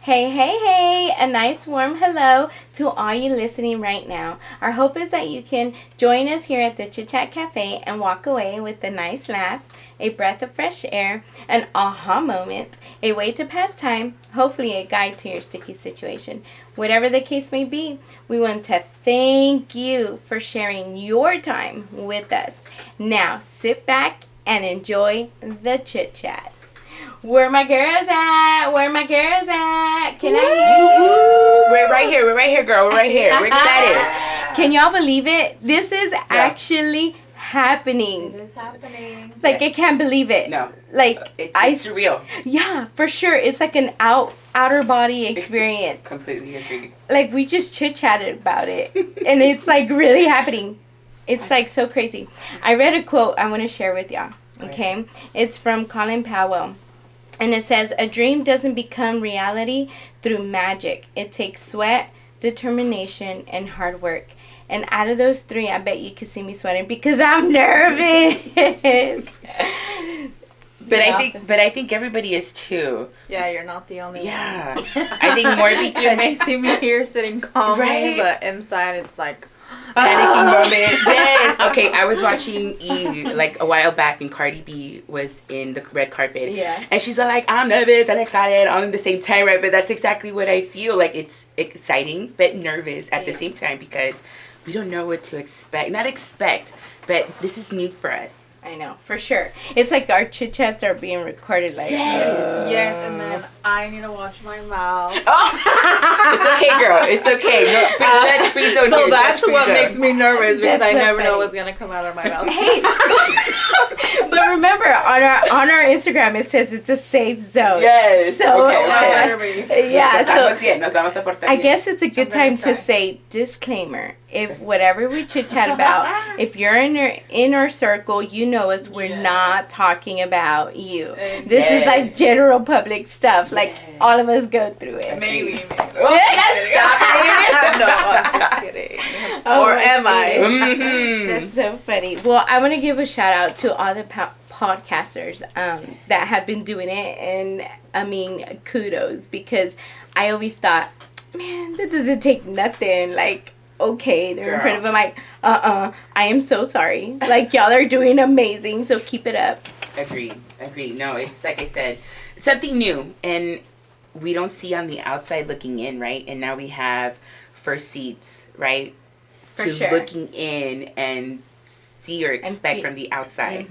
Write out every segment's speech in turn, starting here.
Hey, hey, hey! A nice warm hello to all you listening right now. Our hope is that you can join us here at the Chit Chat Cafe and walk away with a nice laugh, a breath of fresh air, an aha moment, a way to pass time, hopefully a guide to your sticky situation. Whatever the case may be, we want to thank you for sharing your time with us. Now, sit back and enjoy the chit chat. Where my girls at? Where my girls at? Can I hear you? We're right here, girl. We're right here. We're excited. Can y'all believe it? This is actually happening. It is happening. Like, I can't believe it. No. Like, it's real. Yeah, for sure. It's like an outer body experience. Completely agree. Like, we just chit-chatted about it. And it's, like, really happening. It's, like, so crazy. I read a quote I want to share with y'all. Okay? It's from Colin Powell. And it says, a dream doesn't become reality through magic. It takes sweat, determination, and hard work. And out of those three, I bet you can see me sweating because I'm nervous. But I think everybody is too. Yeah, you're not the only one. Yeah. I think more because You may see me here sitting calmly, Right? but inside it's like panicking moment. Yes. Okay, I was watching E like a while back and Cardi B was in the red carpet. Yeah. And she's all like, I'm nervous and excited all at the same time, right? But that's exactly what I feel. Like it's exciting but nervous at the same time because we don't know what to expect. Not expect, but this is new for us. I know, for sure. It's like our chit-chats are being recorded like yes, and then I need to watch my mouth. It's okay, girl. It's okay. No, judge free zone. So here. that's Judge-free what zone. makes me nervous because That's I so never know funny. what's gonna come out of my mouth. Hey, but remember on our Instagram it says it's a safe zone. Yes. So Okay. yeah, so Nos vamos a portar I bien. guess it's a good I'm gonna time to try. say disclaimer. If whatever we chit chat about, if you're in our circle, you know us. We're Yes. not talking about you. Yes. This is like general public stuff. Like all of us go through it. Maybe. Oh, stop No, I'm just kidding. Oh Or my am I? goodness. Mhm. That's so funny. Well, I want to give a shout out to all the podcasters that have been doing it, and I mean kudos, because I always thought, man, that doesn't take nothing. Like, okay, they're in front of a mic. I am so sorry. Like, y'all are doing amazing, so keep it up. Agree. No, it's like I said, it's something new, and we don't see on the outside looking in, right? And now we have first seats, right? For to sure. looking in and see or expect from the outside.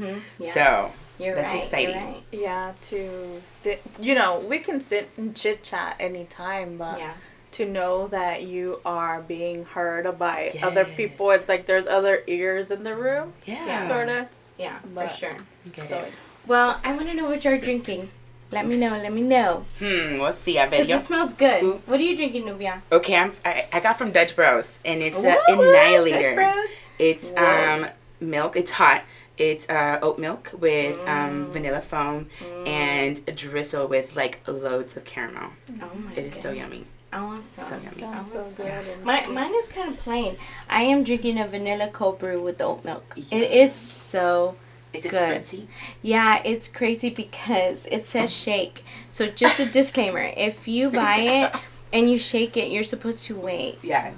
So You're that's right, exciting. You're right. Yeah, to sit. You know, we can sit and chit chat anytime, but Yeah. to know that you are being heard by other Yes. people, it's like there's other ears in the room, Yeah. sort of. Yeah, for But- sure. Get So it. it's Well, I want to know what you're drinking. Let me know. We'll see. I bet Because you. it smells good. Ooh. What are you drinking, Nubia? Okay, I got from Dutch Bros, and it's Woo, Annihilator. Dutch Bros? It's Whoa. milk. It's hot. It's oat milk with vanilla foam and a drizzle with like loads of caramel. Oh my It is so yummy. I want some. So yummy. I sounds so want good. some. and Mine is kind of plain. I am drinking a vanilla cold brew with oat milk. Yeah. It is so Is it good. spritzy? Yeah, it's crazy because it says shake. So just a disclaimer, if you buy it and you shake it, you're supposed to wait. Yeah.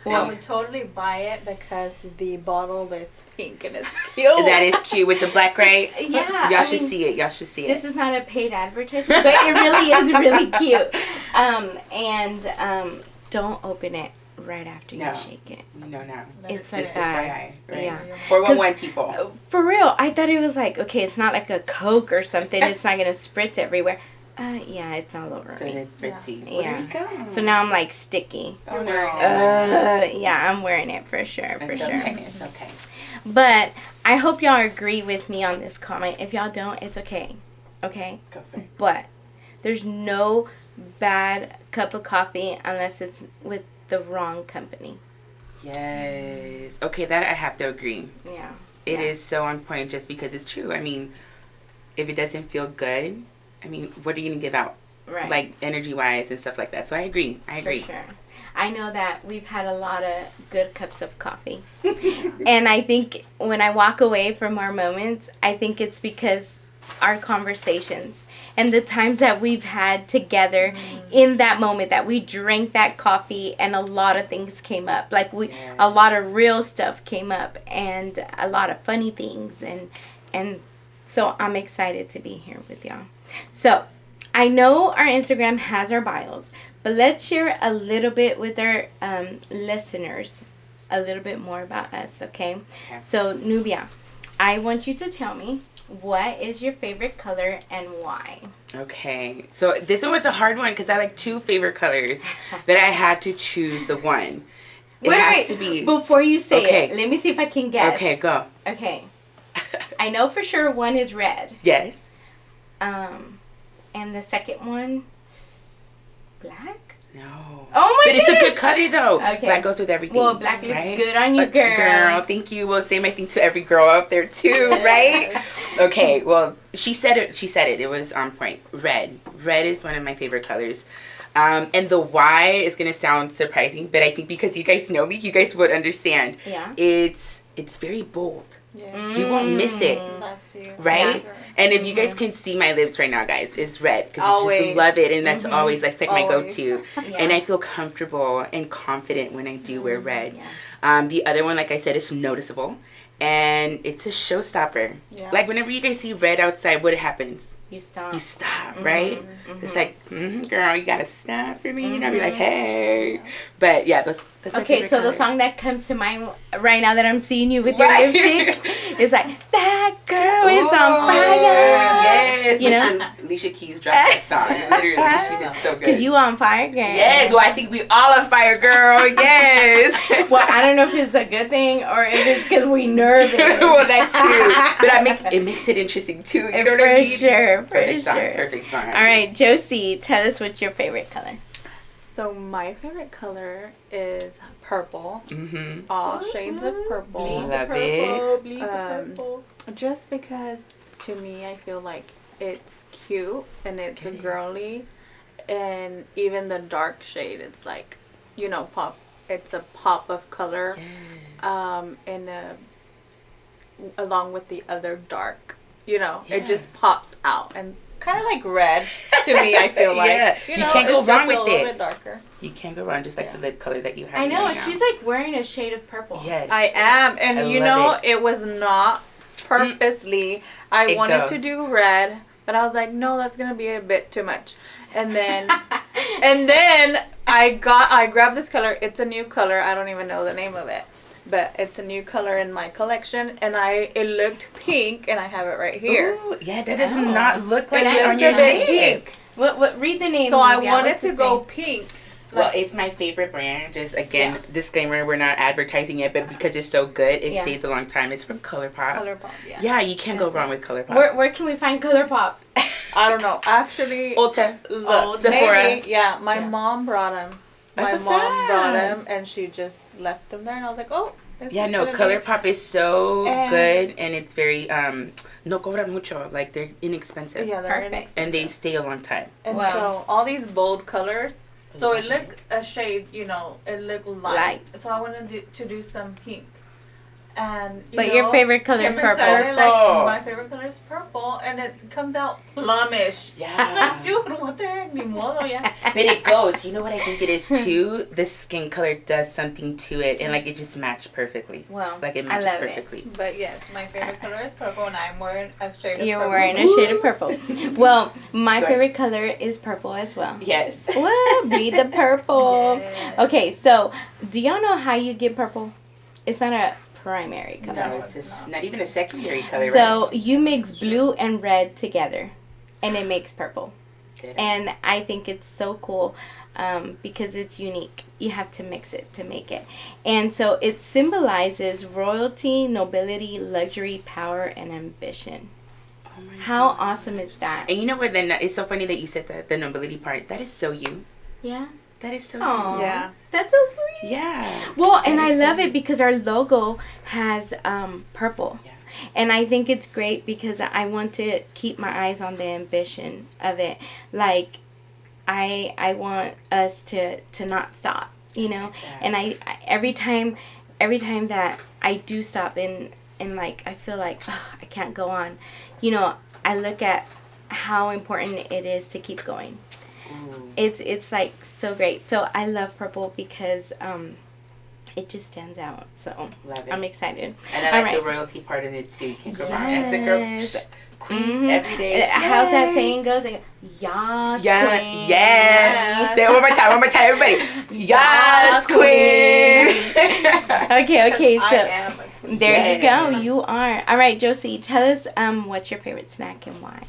I would totally buy it because the bottle is pink and it's cute. That is cute with the black, right? Yeah, Y'all I should mean, see it. Y'all should see This it. is not a paid advertisement, but it really is really cute. Don't open it right after you No. shake it. You know now. It's Just like that. FYI, right? Yeah. 411 people. For real, I thought it was like, okay, it's not like a Coke or something. It's not going to spritz everywhere. Yeah, it's all over So me. it is spritzy. Yeah. Well, there you go. So now I'm like sticky. Oh, no. Yeah, I'm wearing it for sure, for It's sure. okay. It's okay. But I hope y'all agree with me on this comment. If y'all don't, it's okay. Okay? Go for it. But there's no bad cup of coffee unless it's with the wrong company. Yes. Okay, that I have to agree. Yeah. It is so on point just because it's true. I mean, if it doesn't feel good, I mean, what are you going to give out? Right. Like energy-wise and stuff like that. So I agree. For sure. I know that we've had a lot of good cups of coffee. And I think when I walk away from our moments, I think it's because our conversations. and the times that we've had together in that moment that we drank that coffee and a lot of things came up. Like a lot of real stuff came up and a lot of funny things and so I'm excited to be here with y'all. So I know our Instagram has our bios, but let's share a little bit with our listeners, a little bit more about us, okay? So Nubia, I want you to tell me, what is your favorite color and why? Okay, so this one was a hard one because I like 2 favorite colors, but I had to choose the one. It has to be. Before you say it, let me see if I can guess. Okay, go. Okay. I know for sure one is red. Yes. And the second one, black? No. Oh my goodness. But it's a good color though. Okay. Black goes with everything. Well, black looks good on you, girl. Girl, thank you. Well, say my thing to every girl out there too, right? Okay. Well, she said it. It was on point. Red. Red is one of my favorite colors. And the why is gonna sound surprising, but I think because you guys know me, you guys would understand. Yeah. It's very bold. Yeah. You won't miss it. That's you. Right? Yeah. Sure. And if you guys can see my lips right now, guys, it's red. Because I just love it. And that's always, like my go-to. Yeah. And I feel comfortable and confident when I do wear red. Yeah. The other one, like I said, is noticeable. And it's a showstopper. Yeah. Like whenever you guys see red outside, what happens? You stop. You stop, right? It's like, girl, you gotta stop for me. And I'll be like, hey. But yeah, that's okay, so the song that comes to mind right now that I'm seeing you with your lipstick is like, that girl is on fire. Yes. You know? Alicia Keys dropped that song. Literally, she did so good. Because you on fire, girl. Yes, well, I think we all on fire, girl. Yes. Well, I don't know if it's a good thing or if it's because we nervous. Well, that too. But it makes it interesting too. You know what I mean? Sure. Perfect song. All right, Josie, tell us what's your favorite color. So my favorite color is purple. Mm-hmm. All shades of purple. Love it. Bleed the purple. Just because to me I feel like it's cute and it's girly, and even the dark shade, it's like, pop. It's a pop of color, and along with the other dark. It just pops out, and kind of like red to me. I feel like you can't go wrong with a little bit darker. You can't go wrong, just like the lip color that you have. I know, right and she's now. like wearing a shade of purple. Yes, I am, and it was not purposely. I wanted to do red, but I was like, no, that's gonna be a bit too much. And then, I grabbed this color. It's a new color. I don't even know the name of it. But it's a new color in my collection, and it looked pink, and I have it right here. Ooh, yeah, that does not look like it it on your lip. pink. What? Read the name. So I wanted to go pink. Well, it's my favorite brand. Just again, disclaimer: we're not advertising it, but because it's so good, it stays a long time. It's from ColourPop. ColourPop, yeah. Yeah, you can't go wrong with ColourPop. Where can we find ColourPop? I don't know. Actually, Ulta, Sephora. maybe. Yeah, my mom brought them. That's My mom brought them, and she just left them there, and I was like, oh. Yeah, no, ColourPop is so good, and it's very no cobra mucho. Like they're inexpensive. Yeah, they're perfect, inexpensive. and they stay a long time. And so all these bold colors. So it looked a shade, it looked light. So I wanted to do some pink. And your favorite color is purple. My favorite color is purple, and it comes out plumish. Yeah. Dude, what the heck? Ni modo, yeah. But it goes. You know what I think it is too? The skin color does something to it, and like it just matched perfectly. Wow. Like it matches perfectly. But yes, my favorite color is purple, and I'm wearing a shade of purple. You're wearing a shade of purple. Well, my favorite color is purple as well. Yes. Well, bleed the purple. Yes. Okay, so do y'all know how you get purple? It's not a primary color. No, it's not even a secondary color. So you mix blue and red together, and it makes purple. And I think it's so cool because it's unique. You have to mix it to make it. And so it symbolizes royalty, nobility, luxury, power, and ambition. Oh my How awesome is that? And you know what? Then it's so funny that you said the nobility part. That is so you. Yeah. That is so Aww. you. Yeah. That's so sweet. Yeah. Well, and I love it because our logo has purple. Yeah. And I think it's great because I want to keep my eyes on the ambition of it. Like, I want us to not stop, Yeah. And I every time that I do stop and like I feel like I can't go on, I look at how important it is to keep going. Ooh. It's like so great. So I love purple because it just stands out. So Love it. I'm excited. And I All like the right. royalty part in it too. You can't go wrong. As a girl, Yes. queens every day. How's that Yay. saying goes? Like, Yas, Yeah, queen. yes. Say it one more time, everybody. Yes, queen. Okay, I so am a queen. there you go. Yes. You are. All right, Josie, tell us what's your favorite snack and why?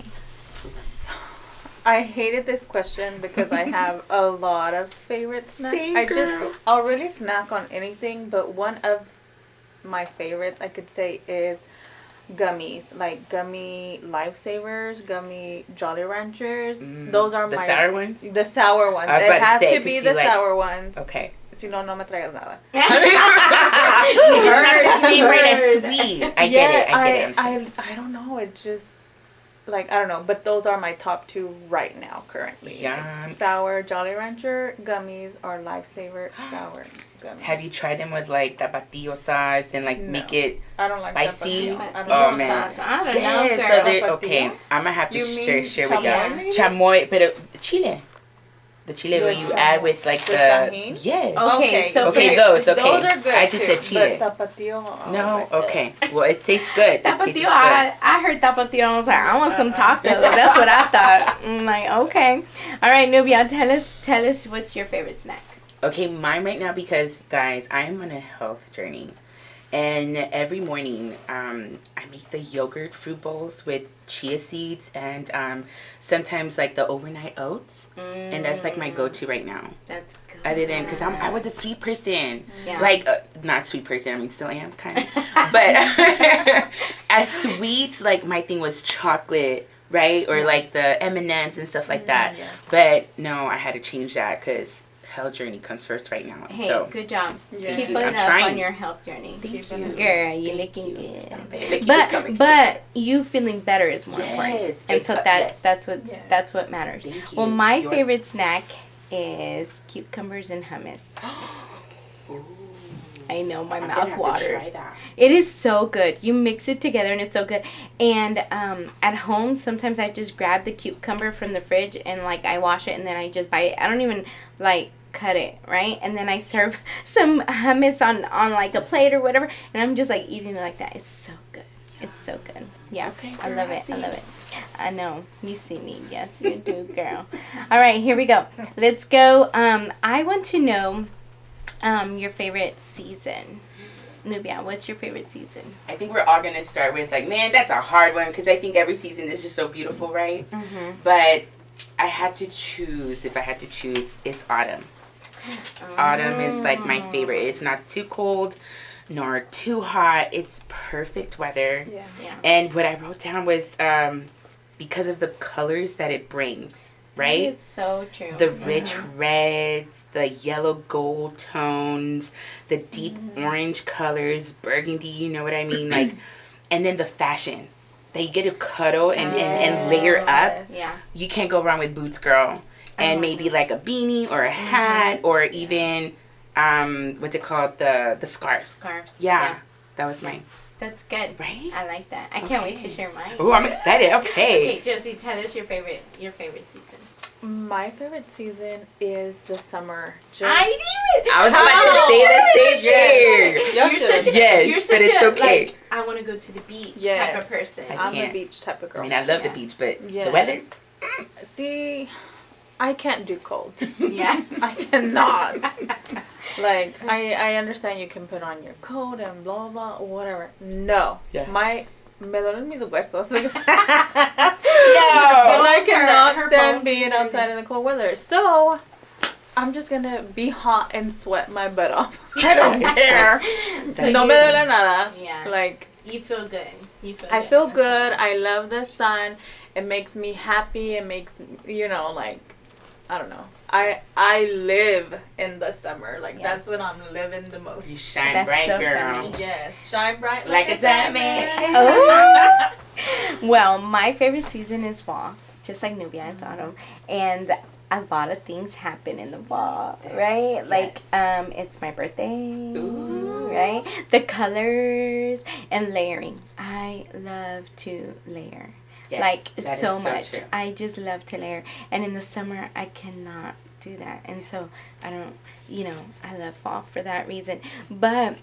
I hated this question because I have a lot of favorite snacks. Same, girl. I'll really snack on anything, but one of my favorites I could say is gummies, like gummy Lifesavers, gummy Jolly Ranchers. Those are the my sour ones. The sour ones. I was It about to has say, to be 'cause the you like- sour ones. Okay. Si no, no me traigas nada. It's just not the same rate as sweet. I get it. I get it. I don't know. It just like I don't know, but those are my top two right now currently. Yum. Like, sour Jolly Rancher gummies or Lifesaver sour gummies. Have you tried them with like tapatio sauce and like No. make it I don't like spicy? tapatio. I don't Oh like man. sauce. I don't know, Yes. girl. So they Tapatio? okay. I'm gonna have to You mean share with chamoy, you. maybe? Chamoy, but chile. The chile The where you chamoy. add with like With the tahini? yes. Okay, so Okay, for- those okay. Those are good. I just said too, chile. But tapatio. oh No, my God. okay. Well, it tastes good. It tastes Tapatio, good. I heard tapatio. I was like, I want some tacos. That's what I thought. I'm like, okay. All right, Nubia, tell us what's your favorite snack. Okay, mine right now because guys, I am on a health journey, and every morning, I make the yogurt fruit bowls with chia seeds and sometimes like the overnight oats, and that's like my go-to right now. That's good. Other than because I was a sweet person, Yeah. like not sweet person. I mean, still am kind of, but as sweets, like my thing was chocolate. Right? Or like the M&Ms and stuff like that. yes. But no, I had to change that because health journey comes first right now. Hey, So good job. Yeah. Keep you. it I'm up trying. on your health journey. thank Keep you. it up. Girl, you Thank looking you. good. Stop it. Keep it coming, keep it But you feeling better is more Yes, important. And so yes. that's what matters. Thank you. Well, my Yours. favorite snack is cucumbers and hummus. Ooh. I know, my I'm mouth gonna have to watered. try that. It is so good. You mix it together and it's so good. And at home, sometimes I just grab the cucumber from the fridge and like I wash it and then I just bite it. I don't even like cut it, right? And then I serve some hummus on like a plate or whatever, and I'm just like eating it like that. It's so good. It's so good. Yeah. Okay, I girl, love I it. I see love it. it. I know. You see me. Yes, you do, girl. All right, here we go. Let's go. I want to know your favorite season. Nubia, what's your favorite season? I think we're all gonna start with like, man, that's a hard one because I think every season is just so beautiful, right? Mm-hmm. But I had to choose. If I had to choose, it's autumn. Autumn is like my favorite. It's not too cold nor too hot. It's perfect weather. Yeah. Yeah. And what I wrote down was because of the colors that it brings, right? It's so true. The rich reds, the yellow gold tones, the deep orange colors, burgundy, you know what I mean? Like, and then the fashion that you get to cuddle and layer up. Yes. Yeah. You can't go wrong with boots, girl. And maybe like a beanie or a hat or even what's it called, the scarf. Scarves. Yeah, that was mine. That's good. Right? I like that. I can't wait to Okay. share mine. Oh, I'm excited. Okay. Okay, Josie, tell us your favorite season. My favorite season is the summer. Just, I knew it. I was about to say the same thing. Y'all You're should. such a, Yes, you're such but it's a, okay. Like, I want to go to the beach type Yes. of person. I I'm a can't. beach type of girl. I mean, I love Yeah. the beach, but the Yes. weather? See, I can't do cold. Yeah. I cannot. Like, I understand you can put on your coat and blah, blah, whatever. No. Yeah. Me duelen mis huesos. No! And I cannot her stand bones being are outside in the cold weather. So, I'm just gonna be hot and sweat my butt off. I don't care. So No you, me duele nada. Yeah. Like, you feel good. You feel I good. feel That's good. I love the sun. It makes me happy. It makes, you know, like, I don't know. I live in the summer. Like, Yeah. that's when I'm living the most. You shine That's bright, so girl. funny. Yes. Shine bright Like a diamond. Oh. Well, my favorite season is fall, just like Nubia, it's autumn, and a lot of things happen in the fall, right? Like, it's my birthday, Ooh. right? The colors and layering. I love to layer. Yes, like that is so so much. true. I just love to layer. And in the summer, I cannot do that. And so I don't, I love fall for that reason. But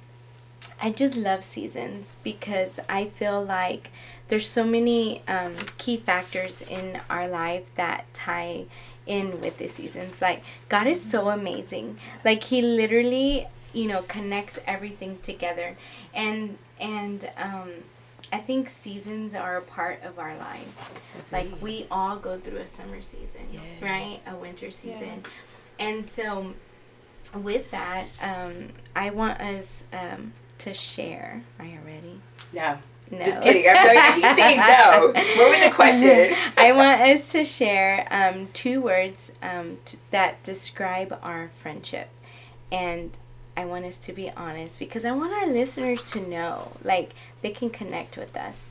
I just love seasons because I feel like there's so many key factors in our life that tie in with the seasons. Like, God is so amazing. Like, He literally, connects everything together. And I think seasons are a part of our lives. Like, we all go through a summer season, right? A winter season. Yeah. And so with that, I want us to share. Are you ready? No. No. Just kidding. I keep saying no. What was the question? I want us to share 2 words that describe our friendship. And I want us to be honest because I want our listeners to know, like, they can connect with us.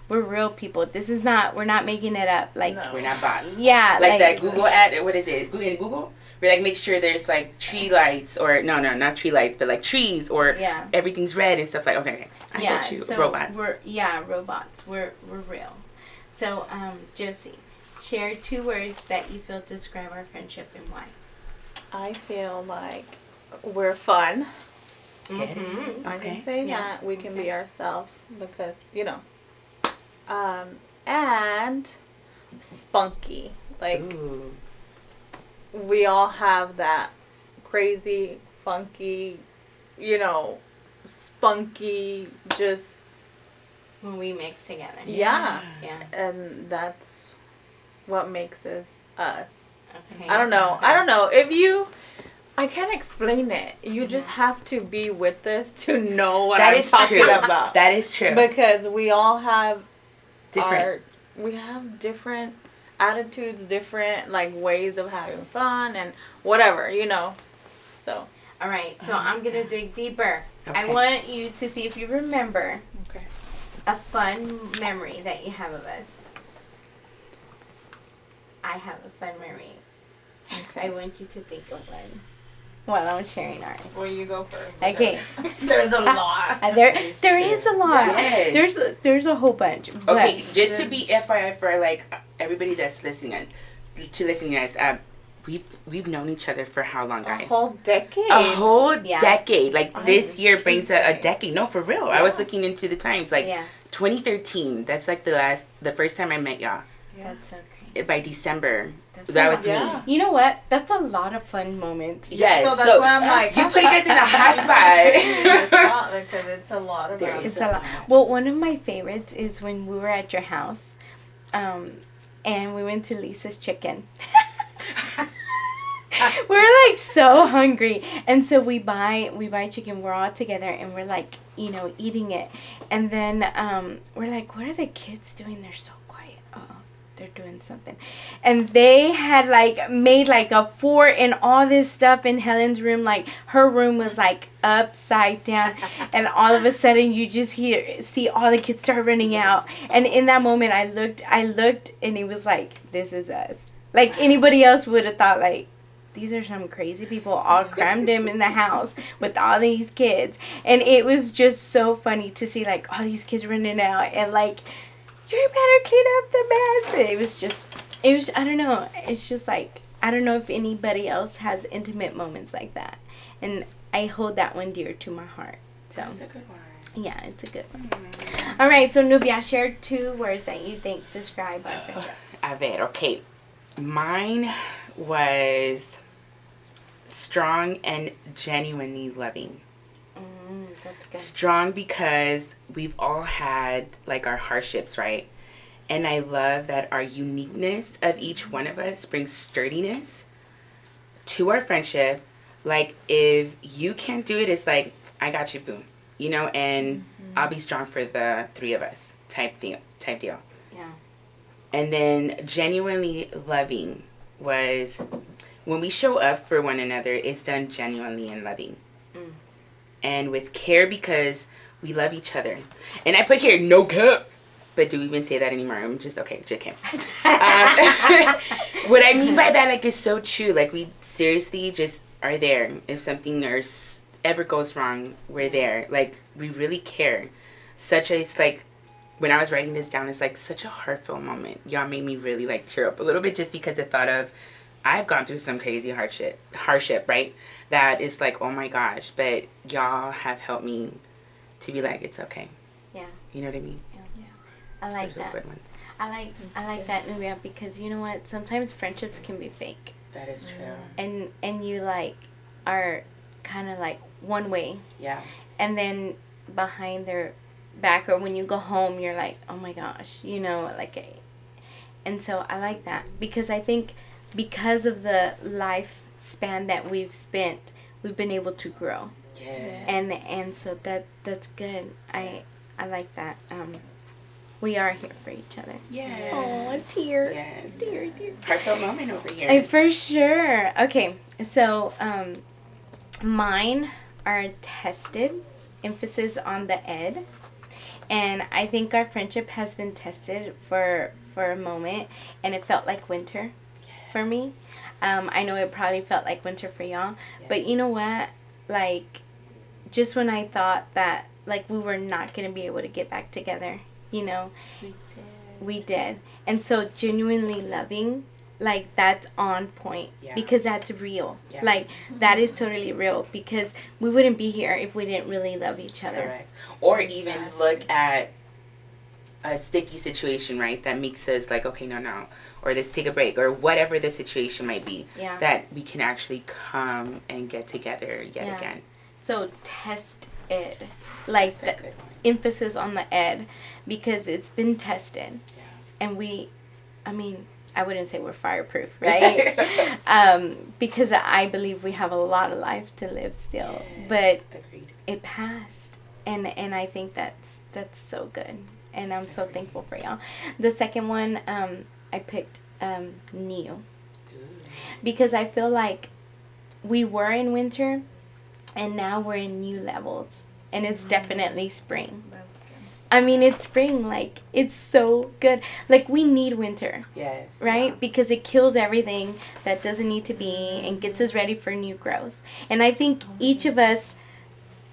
We're real people. We're not making it up. Like, we're not bots. Yeah. Like that Google ad, what is it? Google? We like make sure there's like tree lights or no, not tree lights, but like trees or everything's red and stuff like. Okay, I get you. So robot. Robots. We're real. So Josie, share 2 words that you feel describe our friendship and why. I feel like we're fun. Mm-hmm. I can say that we can be ourselves because and spunky. Like Ooh. We all have that crazy, funky, spunky, just when we mix together. Yeah. And that's what makes us us. Okay. I don't know. I can't explain it. You just have to be with us to know what I'm talking about. That is true. Because we all have different attitudes, different like ways of having fun and whatever, So. All right. So I'm gonna dig deeper. Okay. I want you to see if you remember a fun memory that you have of us. I have a fun memory. Okay. I want you to think of one. Well, I'm sharing ours. Well, you go first. Okay. There's a lot. There is a lot. Yes. There's a whole bunch. Okay, just to be FYI for like everybody that's listening us, we've known each other for how long, guys? A whole decade. A whole decade. Like this year brings a decade. No, for real. I was looking into the times. Like 2013. That's like the first time I met y'all. Yeah. That's so crazy. By December. That was me. You know what? That's a lot of fun moments. Yes. So that's why I'm like, you put us in a hot spot. It's not because it's a lot of It's a lot. Well, one of my favorites is when we were at your house, and we went to Lisa's Chicken. We're like so hungry, and so we buy chicken. We're all together, and we're like, eating it, and then we're like, what are the kids doing? They're so quiet. Oh, they're doing something, and they had like made like a fort and all this stuff in Helen's room. Like her room was like upside down, and all of a sudden you just see all the kids start running out, and in that moment I looked, and it was like, this is us. Like anybody else would have thought like, these are some crazy people all crammed in the house with all these kids. And it was just so funny to see like all these kids running out and like, you better clean up the mess. It was I don't know. It's just like, I don't know if anybody else has intimate moments like that. And I hold that one dear to my heart. So that's a good one. Yeah, it's a good one. Mm-hmm. All right, so Nubia, share 2 words that you think describe our friendship. A ver, okay. Mine was strong and genuinely loving. That's good. Strong because we've all had like our hardships, right? And I love that our uniqueness of each one of us brings sturdiness to our friendship. Like if you can't do it, it's like, I got you, boo. And I'll be strong for the 3 of us type deal. Yeah. And then genuinely loving was when we show up for one another, it's done genuinely and loving. And with care because we love each other. And I put here, no cup. But do we even say that anymore? I'm just, okay, JK. What I mean by that, like, is so true. Like, we seriously just are there. If something ever goes wrong, we're there. Like, we really care. Such as, like, when I was writing this down, it's like such a heartfelt moment. Y'all made me really like tear up a little bit just because the thought of I've gone through some crazy hardship, right? That is like, oh my gosh, but y'all have helped me to be like, it's okay. Yeah. You know what I mean? Yeah. I like Such a that. good one. I like that, Nubia, because you know what? Sometimes friendships can be fake. That is true. And you like are kind of like one way, Yeah. and then behind their back, or when you go home, you're like, oh my gosh, you know, like. And so I like that, because I think because of the lifespan that we've spent, we've been able to grow. Yes. And so that's good. I like that. We are here for each other. Yes. Oh, a tear. Yes. Tear. Heartfelt moment over here. For sure. Okay, so mine are tested, emphasis on the ed. And I think our friendship has been tested for a moment, and it felt like winter for me. I know it probably felt like winter for y'all, but you know what? Like, just when I thought that like we were not going to be able to get back together, you know, we did. And so genuinely loving, like, that's on point, because that's real. Like, that is totally real, because we wouldn't be here if we didn't really love each other. Correct. Or even look at a sticky situation, right, that makes us like, okay, no, or let's take a break, or whatever the situation might be, that we can actually come and get together yet again. So test ed, like the emphasis on the ed, because it's been tested, and I wouldn't say we're fireproof, right? Because I believe we have a lot of life to live still, but it passed, and I think that's so good, and I'm so thankful for y'all. The second one, I picked new, because I feel like we were in winter, and now we're in new levels, and it's definitely spring. That's good. I mean, it's spring. Like, it's so good. Like, we need winter. Yes. Right? Yeah. Because it kills everything that doesn't need to be and gets us ready for new growth. And I think each of us,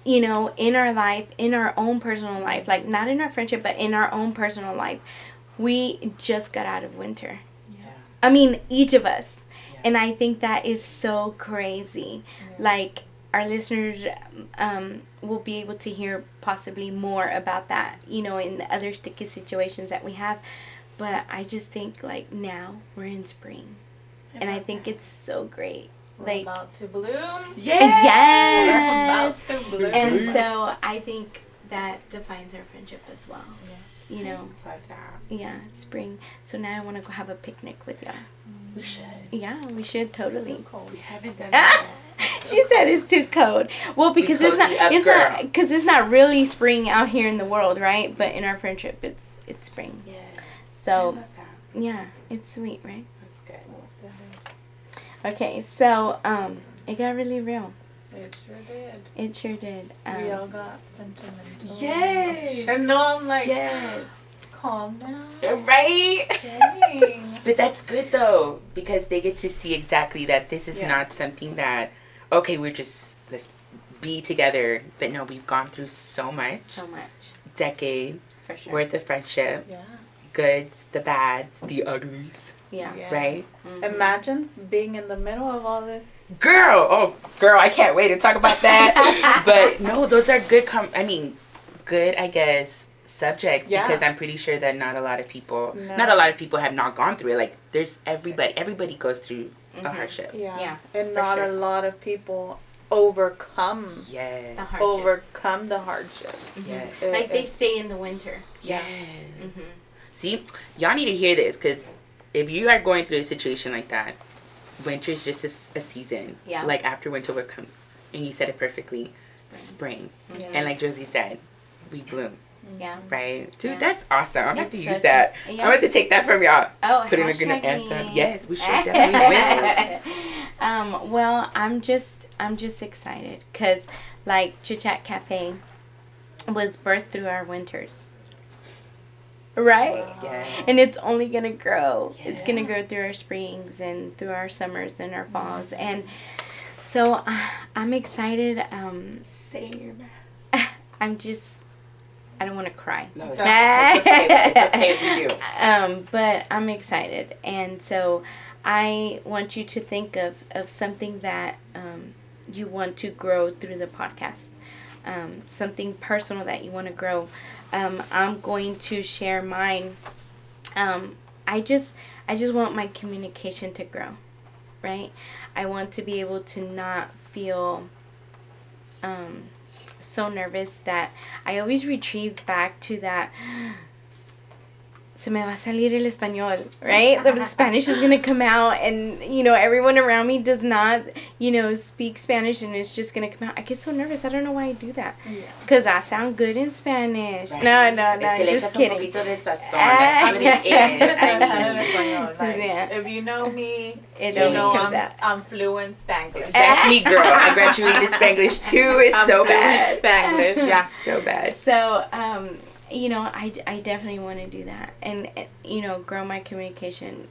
you know, in our life, in our own personal life, like, not in our friendship, but in our own personal life, we just got out of winter. Yeah. I mean, each of us. Yeah. And I think that is so crazy. Yeah. Like, our listeners will be able to hear possibly more about that, you know, in the other sticky situations that we have. But I just think, like, now we're in spring. And I think it's so great. We're about to bloom. Yes! We're about to bloom. And so I think that defines our friendship as well. Yeah. You know? Love that. Yeah, spring. So now I want to go have a picnic with y'all. We should. Yeah, we should totally. It's too cold. We haven't done that. She said it's too cold. Well, because it's not really spring out here in the world, right? But in our friendship, it's spring. Yeah. So I love that. yeah, it's sweet, right? That's good. Okay, so it got really real. It sure did. It sure did. We all got sentimental. Yes. I know. I'm like, yes. Calm down. Right? Dang. But that's good, though, because they get to see exactly that this is not something that, okay, let's be together. But no, we've gone through so much. So much. Decade For sure. worth of friendship. Yeah. Goods, the bads, the uglies. Yeah. Right? Mm-hmm. Imagine being in the middle of all this. Girl, I can't wait to talk about that. But no, those are good, good, I guess, subjects, because I'm pretty sure that not a lot of people have not gone through it. Like, there's everybody goes through a hardship. Yeah. And not a lot of people overcome the hardship. Mm-hmm. Yes. Like, they stay in the winter. Yes. Mm-hmm. See, y'all need to hear this, because if you are going through a situation like that, winter is just a season. Yeah. Like, after winter will come, and you said it perfectly, spring. Yeah. And like Josie said, we bloom. Yeah. Right? Dude, that's awesome. I'm going to use so that. yeah. I'm going to take that from y'all. Oh, put in a good hashtag anthem. me. Yes, we sure definitely will. Well, I'm just excited, because, like, Chit Chat Cafe was birthed through our winters. Right? Wow. Yeah. And it's only going to grow. Yeah. It's going to grow through our springs and through our summers and our falls. And so I'm excited. Same. I don't want to cry. No, it's okay. It's okay if you do. But I'm excited. And so I want you to think of something that you want to grow through the podcast. Something personal that you want to grow. I'm going to share mine. I just want my communication to grow, right? I want to be able to not feel so nervous that I always retrieve back to that se me va a salir el español, right? The Spanish is going to come out, and, everyone around me does not, speak Spanish, and it's just going to come out. I get so nervous. I don't know why I do that. Because I sound good in Spanish. Right. No, Es que le just echas kidding. un poquito de sazón. That's what it is. I mean, Yeah. If you know me, It you always know comes out. I'm fluent Spanglish. that's me, girl. I graduated Spanglish too. It's I'm so fluent bad. Spanglish, yeah. So bad. So, I definitely want to do that and, grow my communication,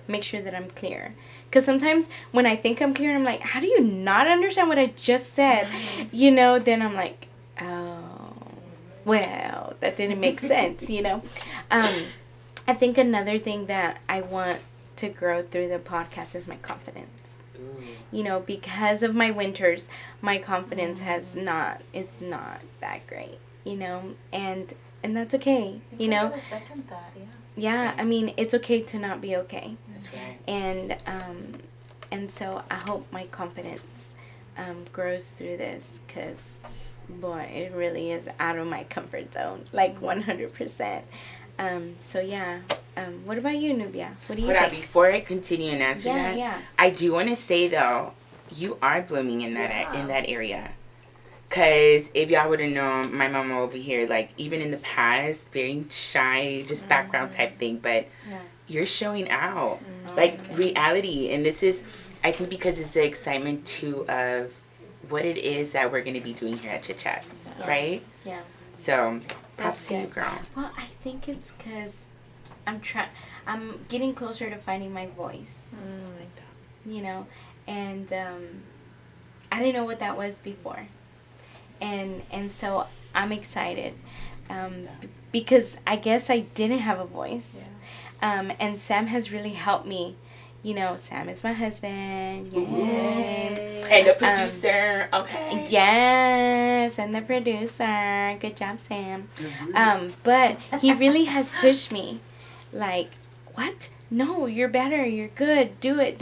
make sure that I'm clear. Because sometimes when I think I'm clear, I'm like, how do you not understand what I just said? Then I'm like, oh, well, that didn't make sense, I think another thing that I want to grow through the podcast is my confidence. Because of my winters, my confidence it's not that great, and that's okay, I second that, Yeah, I mean, it's okay to not be okay. That's right. And so I hope my confidence grows through this, because, boy, it really is out of my comfort zone, like 100%. So yeah. What about you, Nubia? What do you think? Before I continue and answer that, Yeah. I do want to say though, you are blooming in that area. Cause if y'all would have known my mama over here, like even in the past, very shy, just background type thing, but you're showing out, like reality, and this is, I think, because it's the excitement too of what it is that we're gonna be doing here at Chit Chat, right? Yeah. So, props That's to you, good. girl. Well, I think it's because I'm getting closer to finding my voice. And I didn't know what that was before, and so I'm excited, because I guess I didn't have a voice, and Sam has really helped me. Sam is my husband. Yay. And the producer, okay. Yes, and the producer. Good job, Sam. But he really has pushed me. Like, what? No, you're better. You're good. Do it.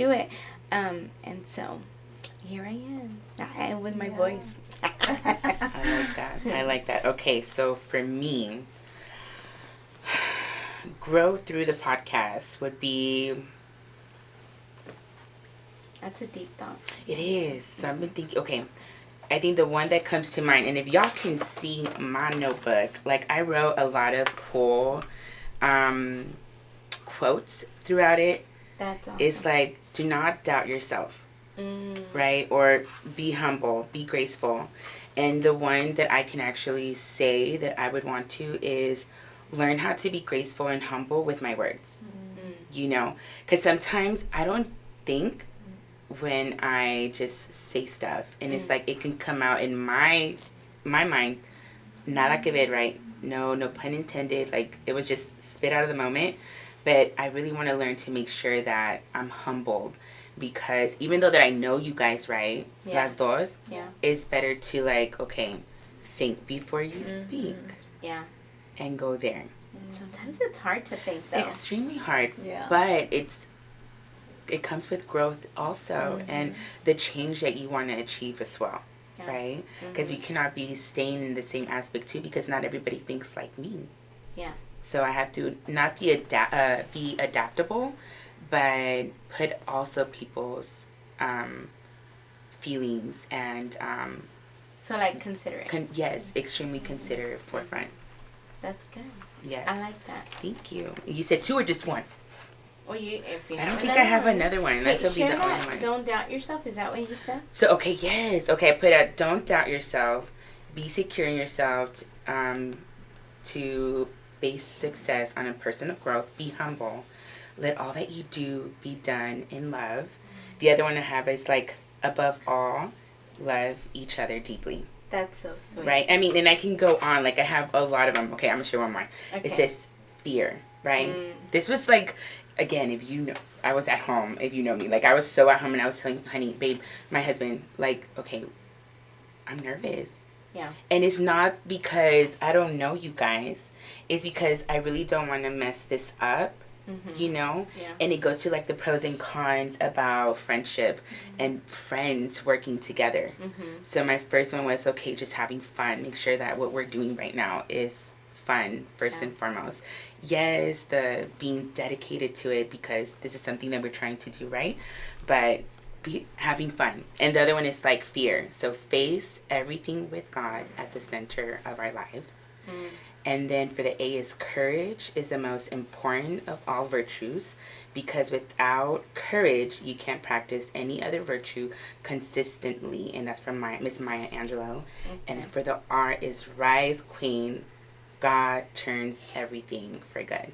And so, here I am. With my voice. I like that. Okay, so for me, grow through the podcast would be... That's a deep thought. It is. So I've been thinking, okay, I think the one that comes to mind, and if y'all can see my notebook, like I wrote a lot of cool quotes throughout it. That's awesome. It's like, do not doubt yourself, right? Or be humble, be graceful. And the one that I can actually say that I would want to is learn how to be graceful and humble with my words. Because sometimes I don't think when I just say stuff, and it's like it can come out in my mind, nada que ver, right? No pun intended. Like it was just spit out of the moment. But I really want to learn to make sure that I'm humbled, because even though that I know you guys, right? Las dos. Yeah. It's better to like, okay, think before you speak. Yeah. And go there. Sometimes it's hard to think, though. Extremely hard. Yeah. But it comes with growth also, and the change that you want to achieve as well, right? Because we cannot be staying in the same aspect too, because not everybody thinks like me. Yeah. So I have to not be adaptable, but put also people's feelings and so like considerate. Yes, extremely considerate forefront. That's good. Yes, I like that. Thank you. You said two or just one? Well, if you I don't think I have another one. That's will be share the only that. one. Don't doubt yourself. Is that what you said? So okay, yes, okay. I put out. Don't doubt yourself. Be secure in yourself. To base success on a person of growth. Be humble. Let all that you do be done in love. The other one I have is like, above all, love each other deeply. That's so sweet. Right? I mean, and I can go on. Like, I have a lot of them. Okay, I'm going to show one more. Okay. It says fear, right? This was like, again, if you know, I was at home, if you know me. Like, I was so at home, and I was telling, honey, babe, my husband, like, okay, I'm nervous. Yeah. And it's not because I don't know you guys. It's because I really don't want to mess this up. You know? Yeah. And it goes to like the pros and cons about friendship and friends working together. So my first one was, okay, just having fun. Make sure that what we're doing right now is fun first and foremost. Yes, the being dedicated to it because this is something that we're trying to do, right? But having fun. And the other one is like fear. So face everything with God at the center of our lives. And then for the A is courage is the most important of all virtues because without courage, you can't practice any other virtue consistently. And that's from Miss Maya Angelou. And then for the R is rise, queen. God turns everything for good.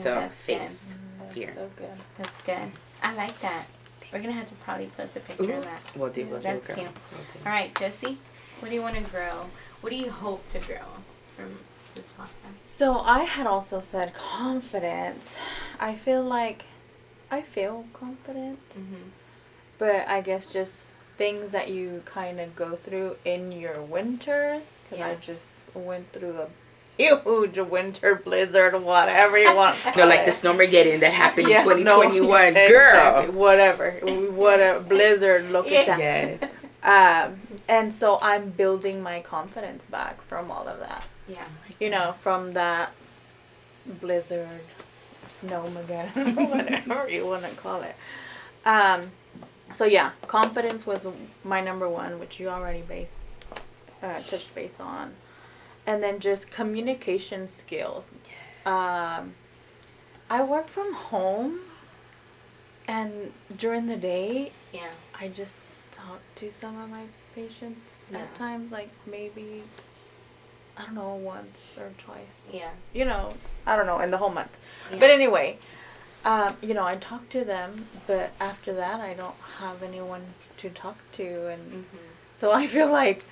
So face fear. So good. That's good. I like that. We're going to have to probably post a picture of that. We'll do. That's girl. cute. We'll do. All right, Josie, what do you want to grow? What do you hope to grow from this podcast? So I had also said confidence. I feel confident, but I guess just things that you kind of go through in your winters. Because I just went through a huge winter blizzard, whatever you want. No, like the Snowmageddon that happened in 2021. Exactly. Girl. Whatever. What a blizzard look at that. Yes. And so I'm building my confidence back from all of that. Yeah. You know, from that blizzard, Snowmageddon, whatever you want to call it. So yeah, confidence was my number one, which you already touched base on. And then just communication skills. I work from home, and during the day, I just talk to some of my patients at times, like maybe, I don't know, once or twice. Yeah. You know, I don't know, in the whole month. Yeah. But anyway, you know, I talk to them, but after that, I don't have anyone to talk to, and so I feel like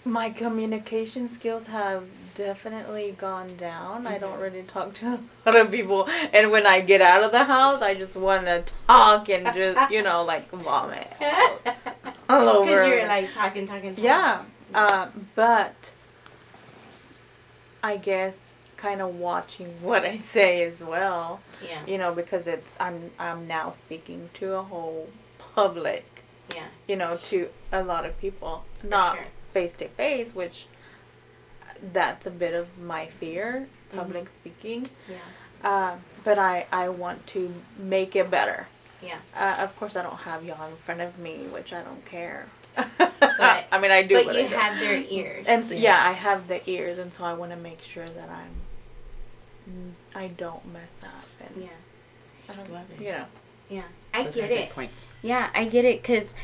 my communication skills have definitely gone down. I don't really talk to a lot of people. And when I get out of the house, I just want to talk and just, you know, like vomit all over. Because you're like talking. Yeah. But I guess kind of watching what I say as well. Yeah. You know, because I'm now speaking to a whole public. Yeah. You know, to a lot of people. Not face to face, which that's a bit of my fear, public speaking. Yeah. But I want to make it better. Yeah. Of course, I don't have y'all in front of me, which I don't care. But, I mean, I do. But you have their ears. And so, I have the ears, and so I want to make sure that I don't mess up. And I don't love it. You know. Yeah, I Those get are it. good points. Yeah, I get it because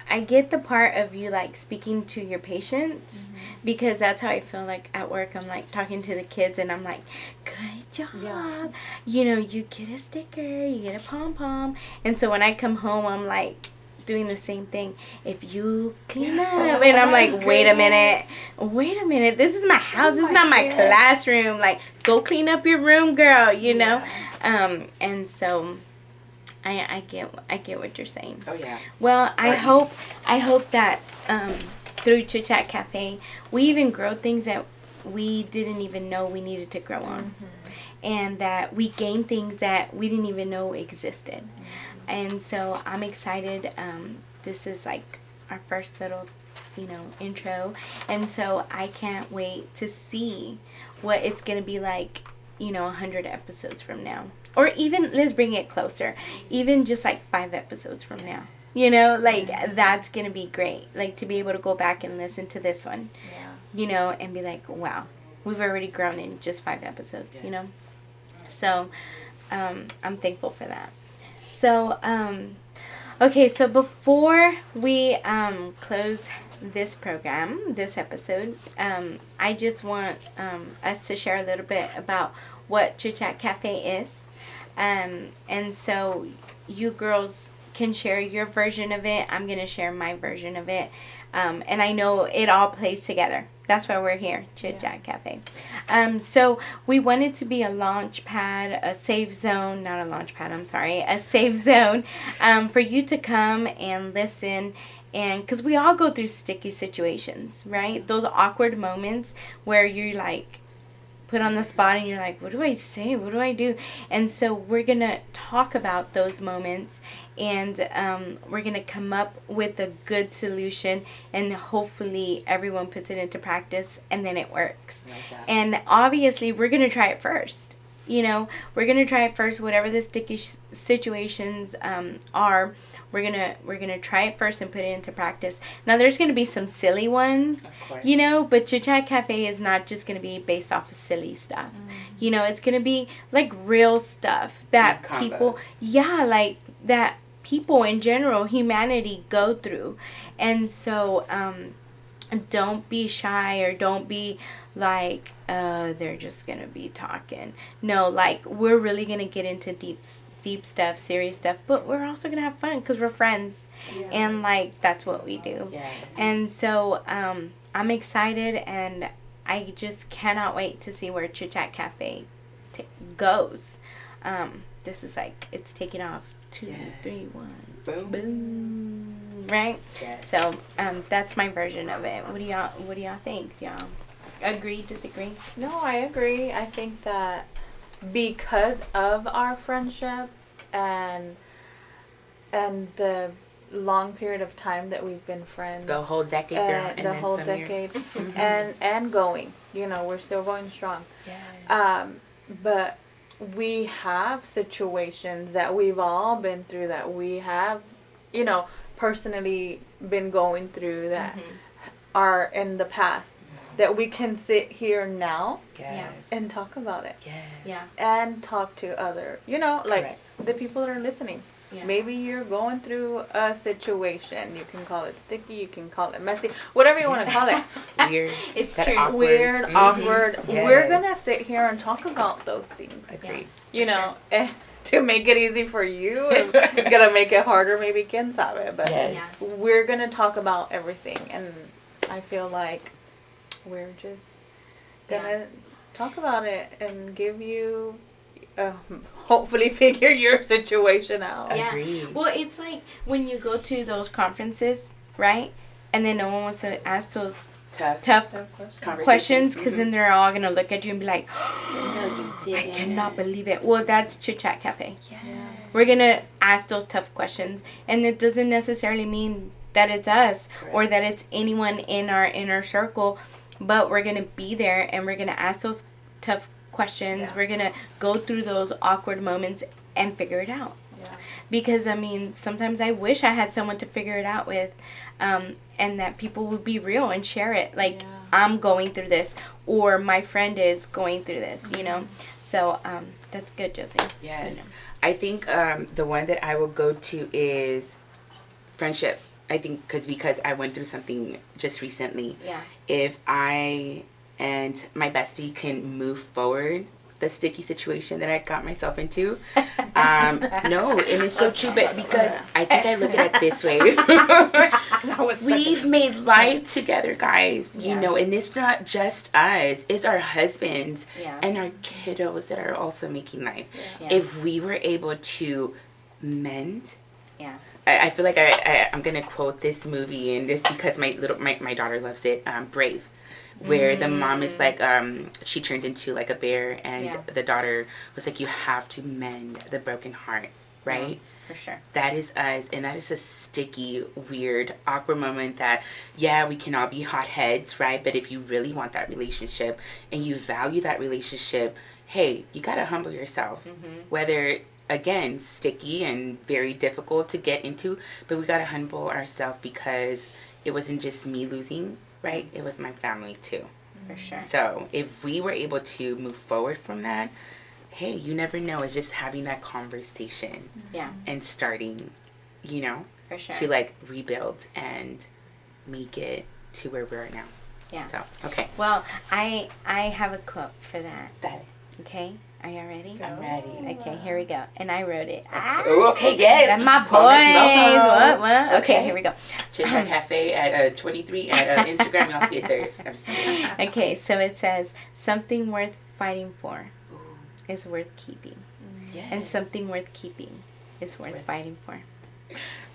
I get the part of you like speaking to your patients because that's how I feel like at work. I'm like talking to the kids and I'm like, good job. Yeah. You know, you get a sticker, you get a pom-pom. And so when I come home, I'm like doing the same thing. If you clean up. And I'm like, wait a minute. This is my house. This is not my classroom. Like, go clean up your room, girl, you know? And so I get what you're saying. Oh yeah. Well, I hope that through Chit Chat Cafe, we even grow things that we didn't even know we needed to grow on, and that we gain things that we didn't even know existed. And so I'm excited. This is like our first little, intro, and so I can't wait to see what it's gonna be like, 100 episodes from now. Or even, let's bring it closer, even just like 5 episodes from now. That's going to be great. Like, to be able to go back and listen to this one, and be like, wow, we've already grown in just 5 episodes, So, I'm thankful for that. So, okay, so before we close this episode, I just want us to share a little bit about what Chit Chat Cafe is. And so you girls can share your version of it. I'm going to share my version of it. And I know it all plays together. That's why we're here, Chit Chat Cafe. So we wanted to be a launch pad, a safe zone, not a launch pad, I'm sorry, a safe zone for you to come and listen. And because we all go through sticky situations, right? Those awkward moments where you're like, put on the spot and you're like, what do I say? What do I do? And so we're going to talk about those moments, and we're going to come up with a good solution, and hopefully everyone puts it into practice and then it works. Like and obviously we're going to try it first. We're going to try it first, whatever the sticky situations are. We're gonna try it first and put it into practice. Now, there's gonna be some silly ones, but Chit Chat Cafe is not just gonna be based off of silly stuff. It's gonna be like real stuff that people, that people in general, humanity go through, and so don't be shy or don't be like they're just gonna be talking. No, like we're really gonna get into deep stuff, serious stuff, but we're also gonna have fun because we're friends, and like that's what we do. And so I'm excited, and I just cannot wait to see where Chit Chat Cafe goes. This is like, it's taking off. 2, 3, 1, boom, right? So that's my version of it. What do y'all think? Do y'all agree, disagree? No, I agree. I think that because of our friendship and the long period of time that we've been friends, the whole decade, girl, and the then whole some decade, years. and going, we're still going strong. But we have situations that we've all been through, that we have, personally been going through, that are in the past, that we can sit here now and talk about it. And talk to other, the people that are listening. Maybe you're going through a situation. You can call it sticky, you can call it messy, whatever you want to call it. Weird. It's true. Awkward. Weird, awkward. We're going to sit here and talk about those things. Agreed. And to make it easy for you, it's going to make it harder, maybe quién sabe. But we're going to talk about everything. And I feel like we're just going to talk about it and give you... hopefully figure your situation out. Agreed. Well, it's like when you go to those conferences, right? And then no one wants to ask those tough questions, because then they're all going to look at you and be like, no, you didn't. I cannot believe it. Well, that's Chit Chat Cafe. We're going to ask those tough questions, and it doesn't necessarily mean that it's us or that it's anyone in our inner circle, but we're going to be there and we're going to ask those tough questions. We're gonna go through those awkward moments and figure it out. Because sometimes I wish I had someone to figure it out with, and that people would be real and share it. Like, I'm going through this, or my friend is going through this. So that's good, Josie. Yes. I think the one that I will go to is friendship. I think because I went through something just recently. If I and my bestie can move forward the sticky situation that I got myself into. No, and it's so true, but because I think I look at it this way. We've made life together, guys, and it's not just us. It's our husbands and our kiddos that are also making life. If we were able to mend... I feel like I'm going to quote this movie, and this because my daughter loves it, Brave. Where the mom is like, she turns into like a bear, and the daughter was like, you have to mend the broken heart, right? For sure. That is us, and that is a sticky, weird, awkward moment that, we can all be hotheads, right? But if you really want that relationship and you value that relationship, hey, you gotta humble yourself. Whether, again, sticky and very difficult to get into, but we gotta humble ourselves because it wasn't just me losing, right? It was my family too. For sure. So if we were able to move forward from that, hey, you never know. It's just having that conversation. And starting, for sure, to like rebuild and make it to where we're now. So, okay. Well, I have a quote for that. Okay? Are y'all ready? I'm ready. Okay, here we go. And I wrote it. Oh, okay, yes. That's my Promise, boys. What? Okay, here we go. Chit Chat Cafe at 23 at Instagram. Y'all see it there. Okay, so it says, something worth fighting for Ooh, is worth keeping. yes. And something worth keeping is worth fighting for.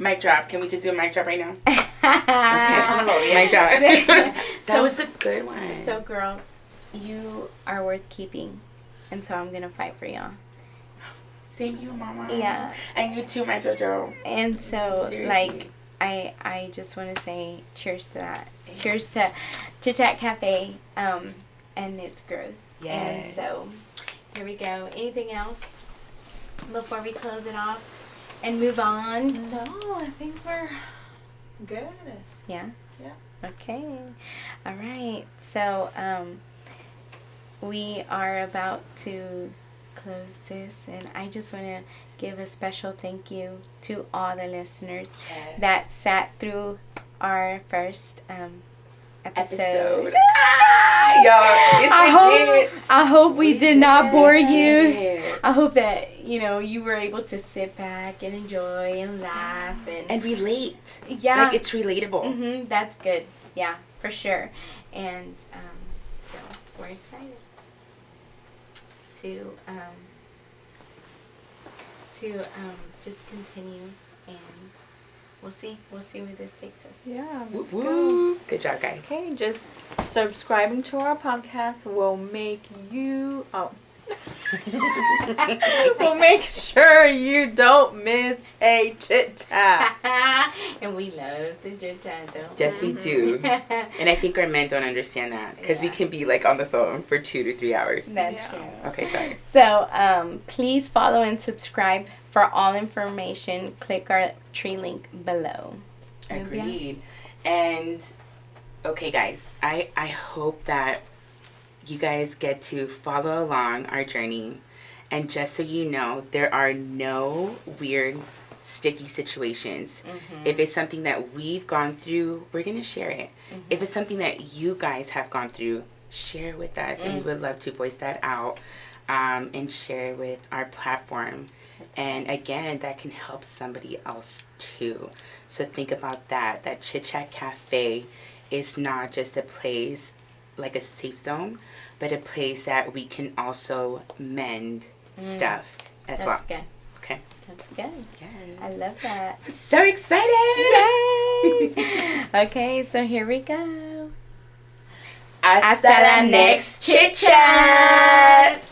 Mic drop. Can we just do a mic drop right now? Okay. Mic drop. That was a good one. So, girls, you are worth keeping. And so I'm going to fight for y'all. Same you, Mama. Yeah. And you too, my JoJo. And so, Seriously. like, I just want to say cheers to that. Cheers to Chit Chat Cafe and its growth. Yes. And so, here we go. Anything else before we close it off and move on? No, I think we're good. Yeah? Yeah. Okay. All right. So, we are about to close this, and I just want to give a special thank you to all the listeners that sat through our first episode. Y'all, it's legit. I hope we did not bore you. Yeah. I hope that you were able to sit back and enjoy and laugh And relate. yeah, Like, it's relatable. that's good. Yeah, for sure. And so we're excited to just continue, and we'll see where this takes us. Yeah. Whoop, whoop. Good job, guys. Okay, just subscribing to our podcast will make you will make sure you don't miss a chit chat. And we love the chit chat, though. Yes, we do. And I think our men don't understand that because we can be like on the phone for 2 to 3 hours. That's Yeah. true. Okay, sorry. So please follow and subscribe for all information. Click our tree link below. Agreed. And okay, guys, I hope that you guys get to follow along our journey. And just so you know, there are no weird, sticky situations. If it's something that we've gone through, we're going to share it. If it's something that you guys have gone through, share it with us. And we would love to voice that out and share it with our platform. And again, that can help somebody else too. So think about that. That Chit Chat Cafe is not just a place like a safe zone, but a place that we can also mend stuff as well. That's good. Okay. That's good. Yes. I love that. So excited! Yay! Okay, so here we go. Hasta la next Chit Chat!